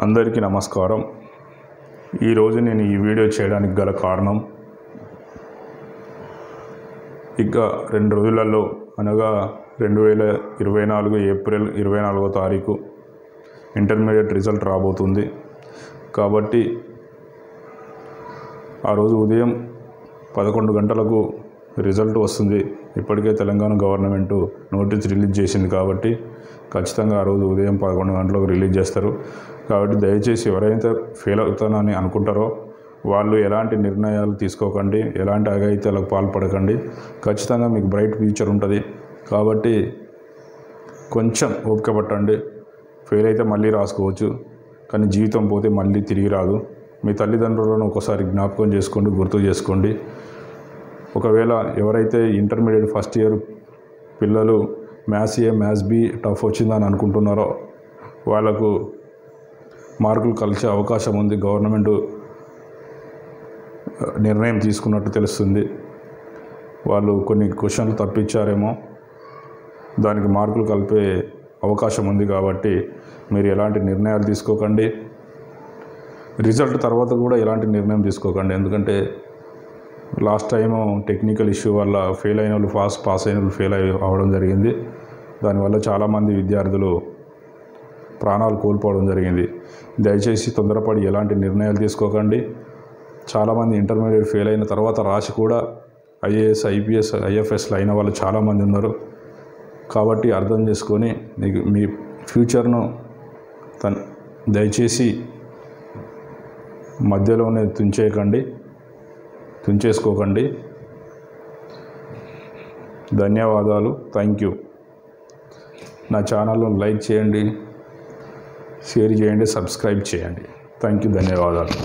అందరికీ నమస్కారం. ఈరోజు నేను ఈ వీడియో చేయడానికి గల కారణం, ఇక 2 రోజులలో అనగా 2024 ఏప్రిల్ 24వ తారీఖు ఇంటర్మీడియట్ రిజల్ట్ రాబోతుంది. కాబట్టి ఆ రోజు ఉదయం 11 గంటలకు రిజల్ట్ వస్తుంది. ఇప్పటికే తెలంగాణ గవర్నమెంట్ నోటీస్ రిలీజ్ చేసింది కాబట్టి ఖచ్చితంగా ఆ రోజు ఉదయం 11 గంటలకు రిలీజ్ చేస్తారు. కాబట్టి దయచేసి ఎవరైతే ఫెయిల్ అవుతానని అనుకుంటారో వాళ్ళు ఎలాంటి నిర్ణయాలు తీసుకోకండి, ఎలాంటి అఘాయిత్యాలకు పాల్పడకండి. ఖచ్చితంగా మీకు బ్రైట్ ఫ్యూచర్ ఉంటుంది. కాబట్టి కొంచెం ఓపిక పట్టండి. ఫెయిల్ అయితే మళ్ళీ రాసుకోవచ్చు, కానీ జీవితం పోతే మళ్ళీ తిరిగి రాదు. మీ తల్లిదండ్రులను ఒకసారి జ్ఞాపకం చేసుకోండి, గుర్తు చేసుకోండి. ఒకవేళ ఎవరైతే ఇంటర్మీడియట్ ఫస్ట్ ఇయర్ పిల్లలు మ్యాథ్స్ ఏ మ్యాథ్స్ బి టఫ్ వచ్చిందని అనుకుంటున్నారో వాళ్ళకు మార్కులు కలిసే అవకాశం ఉంది. గవర్నమెంట్ నిర్ణయం తీసుకున్నట్టు తెలుస్తుంది. వాళ్ళు కొన్ని క్వశ్చన్లు తప్పించారేమో, దానికి మార్కులు కలిపే అవకాశం ఉంది. కాబట్టి మీరు ఎలాంటి నిర్ణయాలు తీసుకోకండి. రిజల్ట్ తర్వాత కూడా ఎలాంటి నిర్ణయం తీసుకోకండి. ఎందుకంటే లాస్ట్ టైము టెక్నికల్ ఇష్యూ వల్ల ఫెయిల్ అయిన వాళ్ళు పాస్ అయిన వాళ్ళు ఫెయిల్ అవ్వడం జరిగింది. దానివల్ల చాలామంది విద్యార్థులు ప్రాణాలు కోల్పోవడం జరిగింది. దయచేసి తొందరపడి ఎలాంటి నిర్ణయాలు తీసుకోకండి. చాలామంది ఇంటర్మీడియట్ ఫెయిల్ అయిన తర్వాత రాసి కూడా ఐఏఎస్, ఐపీఎస్, ఐఎఫ్ఎస్లు అయిన వాళ్ళు చాలామంది ఉన్నారు. కాబట్టి అర్థం చేసుకొని మీ ఫ్యూచర్ను దయచేసి మధ్యలోనే తుంచేసుకోకండి. ధన్యవాదాలు. Thank you. నా ఛానల్ను లైక్ చేయండి, షేర్ చేయండి, సబ్స్క్రైబ్ చేయండి. Thank you. ధన్యవాదాలు.